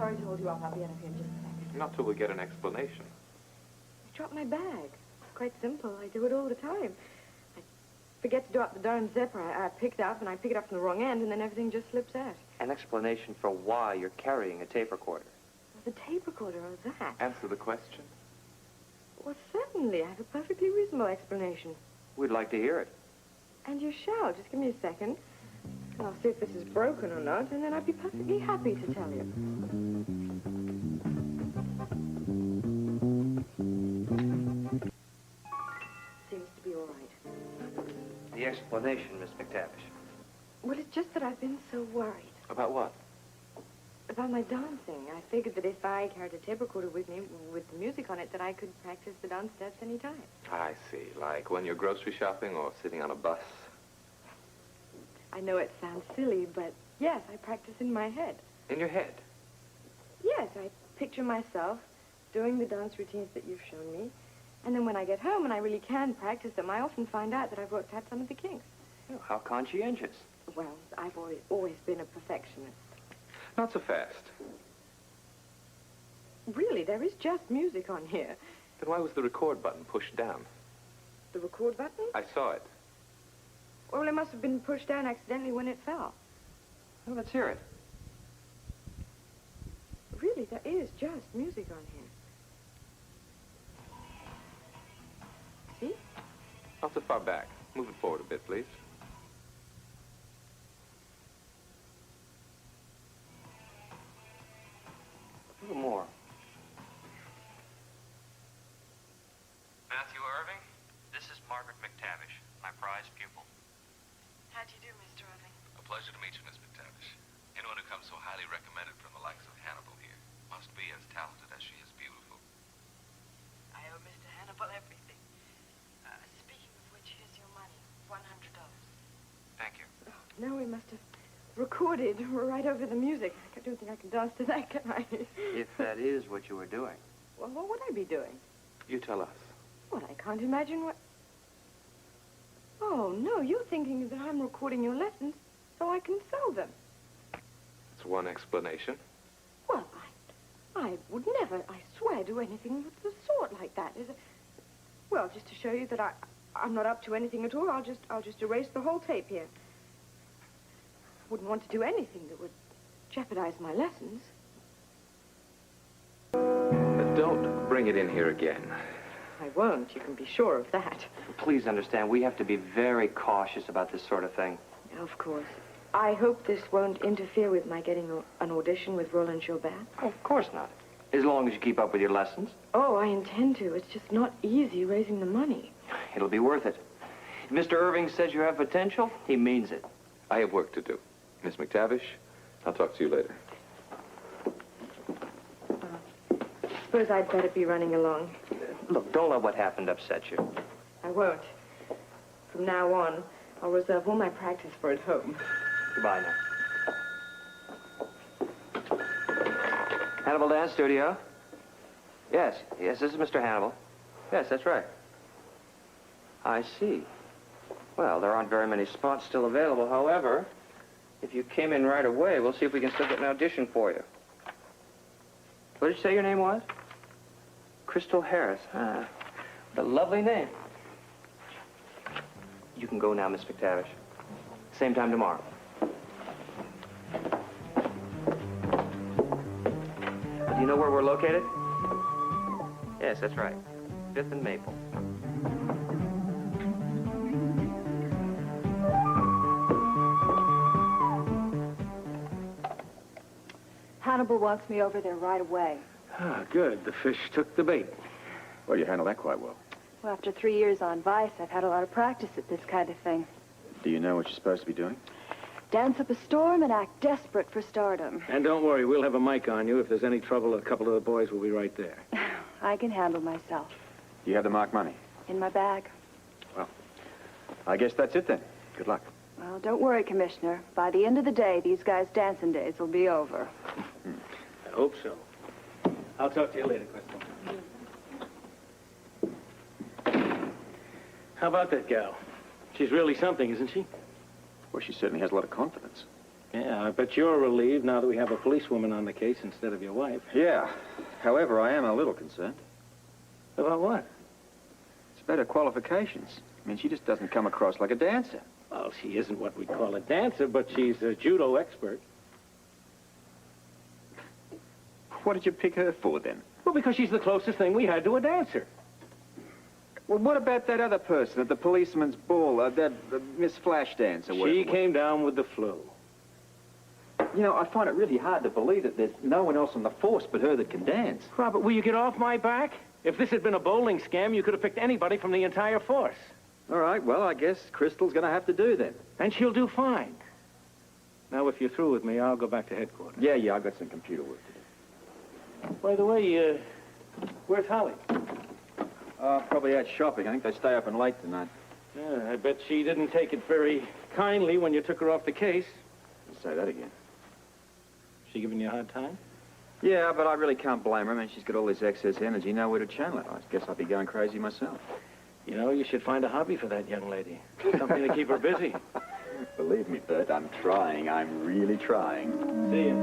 sorry to hold you up. I'll be out of here in just a second. Not till we get an explanation. I dropped my bag. It's quite simple. I do it all the time. I forget to drop the darn zipper. I pick it up, and I pick it up from the wrong end, and then everything just slips out. An explanation for why you're carrying a tape recorder. The tape recorder, oh, that. Answer the question. Well, certainly. I have a perfectly reasonable explanation. We'd like to hear it. And you shall. Just give me a second. And I'll see if this is broken or not, and then I'd be perfectly happy to tell you. Seems to be all right. The explanation, Miss McTavish. Well, it's just that I've been so worried. About what? About my dancing. I figured that if I carried a tape recorder with me with the music on it, that I could practice the dance steps any time. I see. Like when you're grocery shopping or sitting on a bus. I know it sounds silly, but yes, I practice in my head. In your head? Yes, I picture myself doing the dance routines that you've shown me, and then when I get home and I really can practice them, I often find out that I've worked out some of the kinks. Oh, how conscientious. Well, I've always been a perfectionist. Not so fast. Really, there is just music on here. Then why was the record button pushed down? The record button? I saw it. Well, it must have been pushed down accidentally when it fell. Well, let's hear it. Really, there is just music on here. See? Not so far back. Move it forward a bit, please. A little more. Matthew Irving, this is Margaret McTavish, my prize pupil. How do you do, Mr. Irving? A pleasure to meet you, Miss McTavish. Anyone who comes so highly recommended from the likes of Hannibal here must be as talented as she is beautiful. I owe Mr. Hannibal everything. Speaking of which, here's your money, $100. Thank you. Oh, no, we must have recorded right over the music. I don't think I can dance to that, can I? If that is what you were doing. Well, what would I be doing? You tell us. Well, I can't imagine what... Oh, no, you're thinking that I'm recording your lessons so I can sell them. That's one explanation. Well, I would never, I swear, do anything of the sort like that. Is it? Well, just to show you that I'm not up to anything at all, I'll just erase the whole tape here. Wouldn't want to do anything that would jeopardize my lessons. Don't bring it in here again. I won't, you can be sure of that. Please understand, we have to be very cautious about this sort of thing. Of course. I hope this won't interfere with my getting an audition with Roland Chaubert. Oh, of course not. As long as you keep up with your lessons. Oh, I intend to. It's just not easy raising the money. It'll be worth it. If Mr. Irving says you have potential, he means it. I have work to do. Miss McTavish, I'll talk to you later. Suppose I'd better be running along. Look, don't let what happened upset you. I won't. From now on, I'll reserve all my practice for at home. Goodbye now. Hannibal Dance Studio? Yes, this is Mr. Hannibal. Yes, that's right. I see. Well, there aren't very many spots still available. However, if you came in right away, we'll see if we can still get an audition for you. What did you say your name was? Crystal Harris. Ah, what a lovely name. You can go now, Miss McTavish. Same time tomorrow. Do you know where we're located? Yes, that's right. 5th and Maple. Hannibal wants me over there right away. Ah, good. The fish took the bait. Well, you handled that quite well. Well, after 3 years on Vice, I've had a lot of practice at this kind of thing. Do you know what you're supposed to be doing? Dance up a storm and act desperate for stardom. And don't worry, we'll have a mic on you. If there's any trouble, a couple of the boys will be right there. I can handle myself. You have the marked money? In my bag. Well, I guess that's it then. Good luck. Well, don't worry, Commissioner. By the end of the day, these guys' dancing days will be over. I hope so. I'll talk to you later, Crystal. How about that gal? She's really something, isn't she? Well, she certainly has a lot of confidence. Yeah, I bet you're relieved now that we have a policewoman on the case instead of your wife. Yeah. However, I am a little concerned. About what? It's about her qualifications. I mean, she just doesn't come across like a dancer. Well, she isn't what we call a dancer, but she's a judo expert. What did you pick her for, then? Well, because she's the closest thing we had to a dancer. Well, what about that other person at the policeman's ball, that Miss Flashdance or whatever? She came down with the flu. You know, I find it really hard to believe that there's no one else on the force but her that can dance. Robert, will you get off my back? If this had been a bowling scam, you could have picked anybody from the entire force. All right, well, I guess Crystal's going to have to do then. And she'll do fine. Now, if you're through with me, I'll go back to headquarters. Yeah, I've got some computer work to do. By the way, where's Holly? Probably out shopping. I think they stay open late tonight. Yeah, I bet she didn't take it very kindly when you took her off the case. Say that again. She giving you a hard time? Yeah, but I really can't blame her. I mean, she's got all this excess energy, nowhere to channel it. I guess I'd be going crazy myself. You know, you should find a hobby for that young lady. Something to keep her busy. Believe me, Bert, I'm trying. I'm really trying. See ya.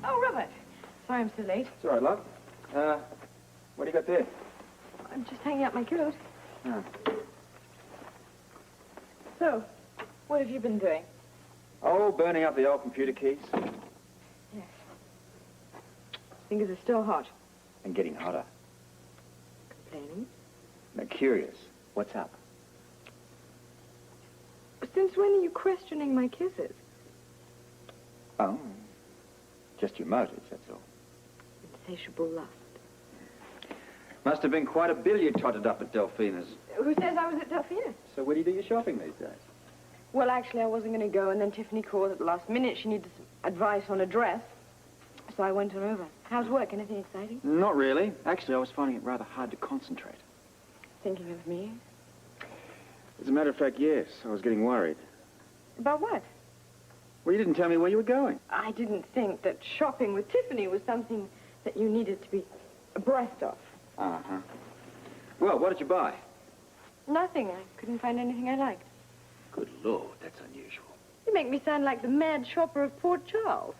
Oh, Robert. Sorry I'm so late. It's all right, love. What do you got there? I'm just hanging up my coat. Oh. So, what have you been doing? Oh, burning up the old computer keys. Yes. Fingers are still hot. And getting hotter. Complaining? Now, curious. What's up? Since when are you questioning my kisses? Oh. Just your motives, that's all. Insatiable lust. Must have been quite a bill you totted up at Delphina's. Who says I was at Delphina? So where do you do your shopping these days? Well, actually, I wasn't going to go, and then Tiffany called at the last minute. She needed some advice on a dress, so I went on over. How's work? Anything exciting? Not really. Actually, I was finding it rather hard to concentrate. Thinking of me? As a matter of fact, yes. I was getting worried. About what? Well, you didn't tell me where you were going. I didn't think that shopping with Tiffany was something that you needed to be abreast of. Uh-huh. Well, what did you buy? Nothing. I couldn't find anything I liked. Good Lord, that's unusual. You make me sound like the mad shopper of Port Charles.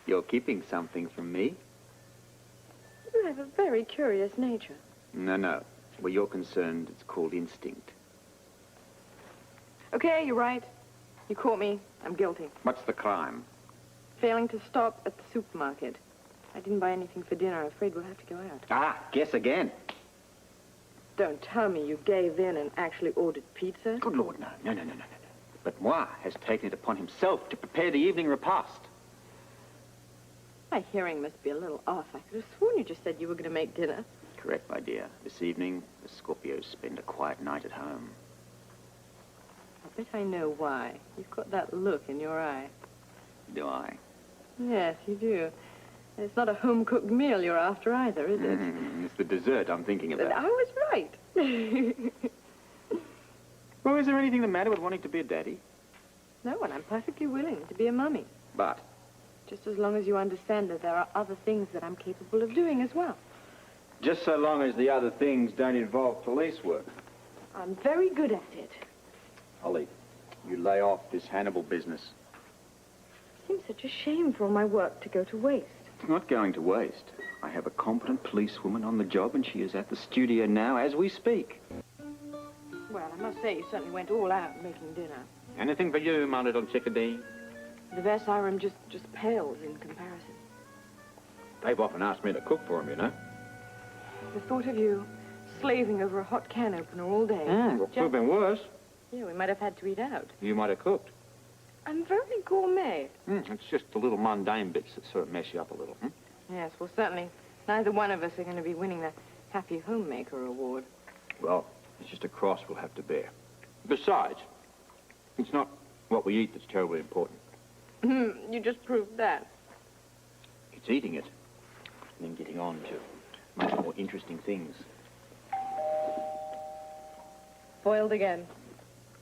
You're keeping something from me? You have a very curious nature. No. Where you're concerned, it's called instinct. Okay, you're right. You caught me. I'm guilty. What's the crime? Failing to stop at the supermarket. I didn't buy anything for dinner. I'm afraid we'll have to go out. Ah, guess again. Don't tell me you gave in and actually ordered pizza. Good Lord, no. But Moi has taken it upon himself to prepare the evening repast. My hearing must be a little off. I could have sworn you just said you were going to make dinner. Correct, my dear. This evening, the Scorpios spend a quiet night at home. I bet I know why. You've got that look in your eye. Do I? Yes, you do. It's not a home-cooked meal you're after either, is it? It's the dessert I'm thinking about. I was right. Well, is there anything the matter with wanting to be a daddy? No, and I'm perfectly willing to be a mummy. But? Just as long as you understand that there are other things that I'm capable of doing as well. Just so long as the other things don't involve police work. I'm very good at it. Holly, you lay off this Hannibal business. Seems such a shame for all my work to go to waste. It's not going to waste. I have a competent policewoman on the job, and she is at the studio now as we speak. Well, I must say you certainly went all out making dinner. Anything for you, my little chickadee? The Versailles just pales in comparison. They've often asked me to cook for them, you know. The thought of you slaving over a hot can opener all day. Well, could have been worse. Yeah, we might have had to eat out. You might have cooked. I'm very gourmet. It's just the little mundane bits that sort of mess you up a little, Yes, well, certainly neither one of us are going to be winning the Happy Homemaker Award. Well, it's just a cross we'll have to bear. Besides, it's not what we eat that's terribly important. You just proved that. It's eating it, and then getting on to much more interesting things. Foiled again.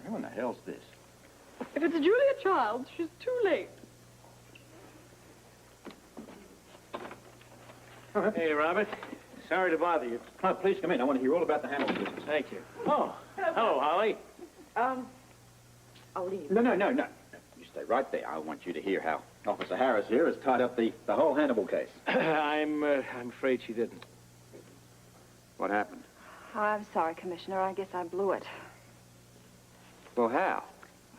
Who in the hell's this? If it's Julia Childs, she's too late. Hey, Robert. Sorry to bother you. Oh, please come in. I want to hear all about the Hannibal business. Thank you. Oh, hello, Holly. I'll leave. No. You stay right there. I want you to hear how Officer Harris here has tied up the whole Hannibal case. I'm afraid she didn't. What happened? Oh, I'm sorry, Commissioner. I guess I blew it. Well, how?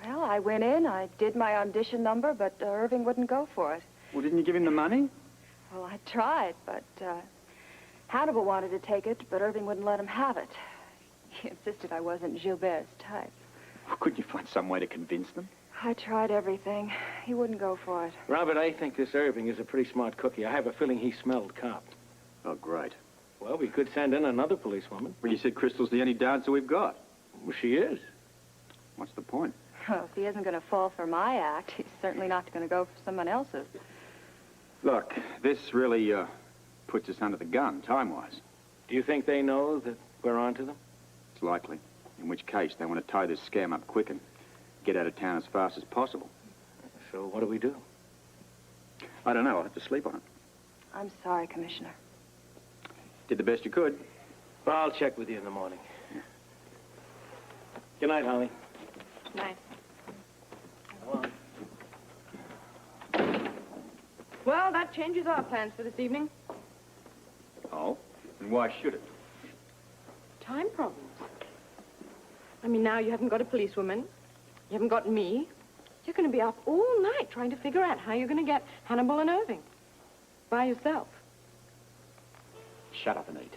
Well, I went in, I did my audition number, but Irving wouldn't go for it. Well, didn't you give him the money? Well, I tried, but Hannibal wanted to take it, but Irving wouldn't let him have it. He insisted I wasn't Gilbert's type. Well, couldn't you find some way to convince them? I tried everything. He wouldn't go for it. Robert, I think this Irving is a pretty smart cookie. I have a feeling he smelled cop. Oh, great. Well, we could send in another policewoman. Well, you said Crystal's the only dancer we've got. Well, she is. What's the point? Well, if he isn't going to fall for my act, he's certainly not going to go for someone else's. Look, this really puts us under the gun, time-wise. Do you think they know that we're onto them? It's likely. In which case, they want to tie this scam up quick and get out of town as fast as possible. So what do we do? I don't know. I'll have to sleep on it. I'm sorry, Commissioner. Did the best you could. Well, I'll check with you in the morning. Good night, Holly. Nice. Come on. Well, that changes our plans for this evening. Oh? And why should it? Time problems. I mean, now you haven't got a policewoman. You haven't got me. You're going to be up all night trying to figure out how you're going to get Hannibal and Irving. By yourself. Shut up and eat.